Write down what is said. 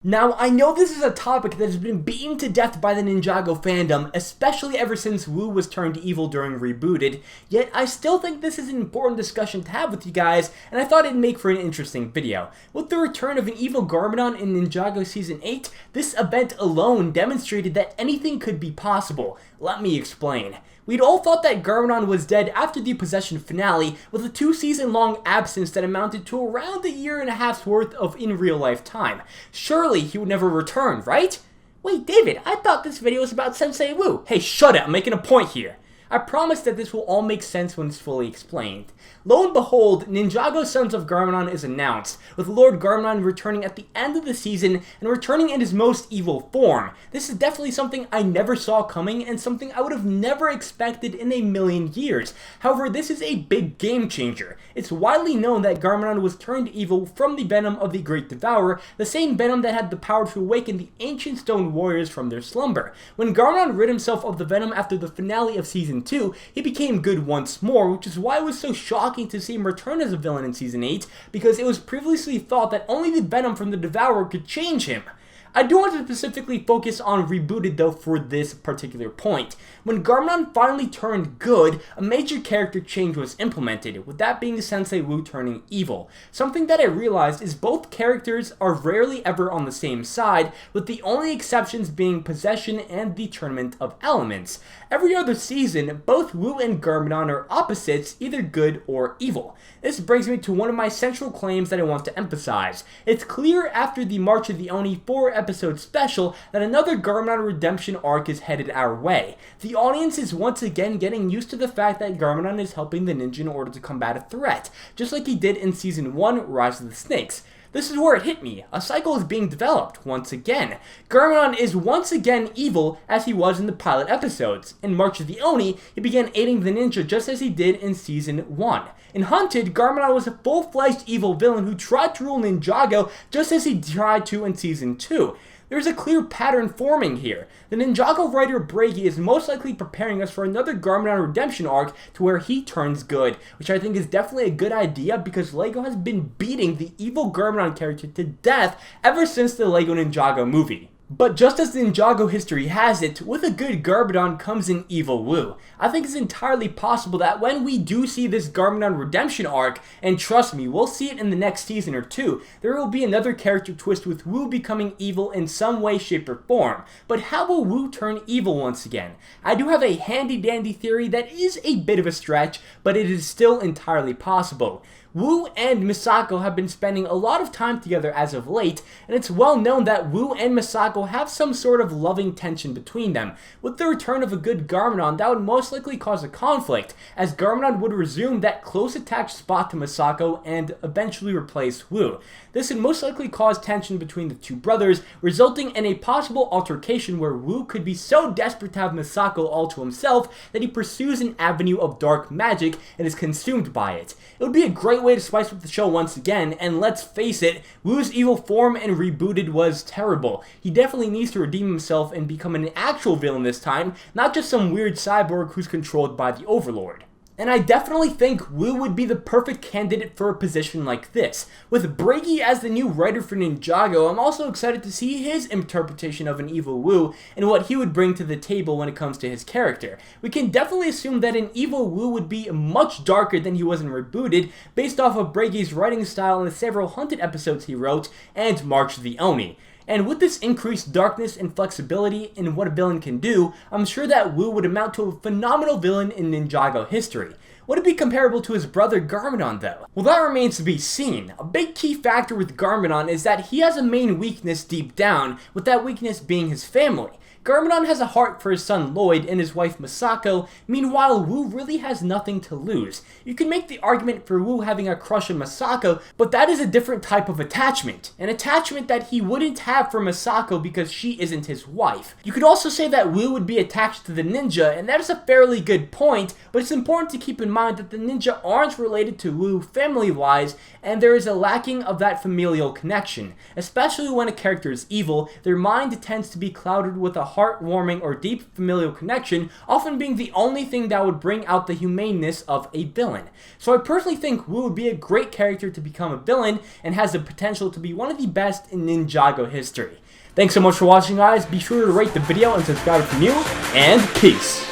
Now, I know this is a topic that has been beaten to death by the Ninjago fandom, especially ever since Wu was turned evil during Rebooted, yet I still think this is an important discussion to have with you guys, and I thought it'd make for an interesting video. With the return of an evil Garmadon in Ninjago Season 8, this event alone demonstrated that anything could be possible. Let me explain. We'd all thought that Garmadon was dead after the Possession finale, with a 2-season-long absence that amounted to around a year and a half's worth of in real-life time. Surely he would never return, right? Wait, David, I thought this video was about Sensei Wu. Hey, shut it, I'm making a point here. I promise that this will all make sense when it's fully explained. Lo and behold, Ninjago Sons of Garmadon is announced, with Lord Garmadon returning at the end of the season and returning in his most evil form. This is definitely something I never saw coming and something I would have never expected in a million years. However, this is a big game changer. It's widely known that Garmadon was turned evil from the venom of the Great Devourer, the same venom that had the power to awaken the ancient stone warriors from their slumber. When Garmadon rid himself of the venom after the finale of Season 2, he became good once more, which is why it was so shocking to see him return as a villain in Season 8, because it was previously thought that only the venom from the Devourer could change him. I do want to specifically focus on Rebooted though for this particular point. When Garmadon finally turned good, a major character change was implemented, with that being Sensei Wu turning evil. Something that I realized is both characters are rarely ever on the same side, with the only exceptions being Possession and the Tournament of Elements. Every other season, both Wu and Garmadon are opposites, either good or evil. This brings me to one of my central claims that I want to emphasize. It's clear after the March of the Oni 4-episode special that another Garmadon redemption arc is headed our way. The audience is once again getting used to the fact that Garmadon is helping the ninja in order to combat a threat, just like he did in Season 1, Rise of the Snakes. This is where it hit me. A cycle is being developed once again. Garmadon is once again evil as he was in the pilot episodes. In March of the Oni, he began aiding the ninja just as he did in Season 1. In Hunted, Garmadon was a full-fledged evil villain who tried to rule Ninjago just as he tried to in Season 2. There's a clear pattern forming here. The Ninjago writer Bragi is most likely preparing us for another Garmadon redemption arc to where he turns good, which I think is definitely a good idea because LEGO has been beating the evil Garmadon character to death ever since the LEGO Ninjago movie. But just as Ninjago history has it, with a good Garmadon comes an evil Wu. I think it's entirely possible that when we do see this Garmadon redemption arc, and trust me, we'll see it in the next season or two, there will be another character twist with Wu becoming evil in some way, shape, or form. But how will Wu turn evil once again? I do have a handy-dandy theory that is a bit of a stretch, but it is still entirely possible. Wu and Misako have been spending a lot of time together as of late, and it's well known that Wu and Misako have some sort of loving tension between them. With the return of a good Garmadon, that would most likely cause a conflict, as Garmadon would resume that close attached spot to Misako and eventually replace Wu. This would most likely cause tension between the two brothers, resulting in a possible altercation where Wu could be so desperate to have Misako all to himself that he pursues an avenue of dark magic and is consumed by it. It would be a great way to spice up the show once again, and let's face it, Wu's evil form in Rebooted was terrible. He definitely needs to redeem himself and become an actual villain this time, not just some weird cyborg who's controlled by the Overlord. And I definitely think Wu would be the perfect candidate for a position like this. With Bragi as the new writer for Ninjago, I'm also excited to see his interpretation of an evil Wu and what he would bring to the table when it comes to his character. We can definitely assume that an evil Wu would be much darker than he was in Rebooted, based off of Bragi's writing style in the several Hunted episodes he wrote and March of the Oni. And with this increased darkness and flexibility in what a villain can do, I'm sure that Wu would amount to a phenomenal villain in Ninjago history. Would it be comparable to his brother Garmadon though? Well, that remains to be seen. A big key factor with Garmadon is that he has a main weakness deep down, with that weakness being his family. Garmadon has a heart for his son Lloyd and his wife Misako, meanwhile Wu really has nothing to lose. You can make the argument for Wu having a crush on Misako, but that is a different type of attachment. An attachment that he wouldn't have for Misako because she isn't his wife. You could also say that Wu would be attached to the ninja, and that is a fairly good point, but it's important to keep in mind mind that the ninja aren't related to Wu family-wise, and there is a lacking of that familial connection. Especially when a character is evil, their mind tends to be clouded with a heartwarming or deep familial connection, often being the only thing that would bring out the humaneness of a villain. So I personally think Wu would be a great character to become a villain, and has the potential to be one of the best in Ninjago history. Thanks so much for watching, guys. Be sure to rate the video and subscribe if you're new, and peace!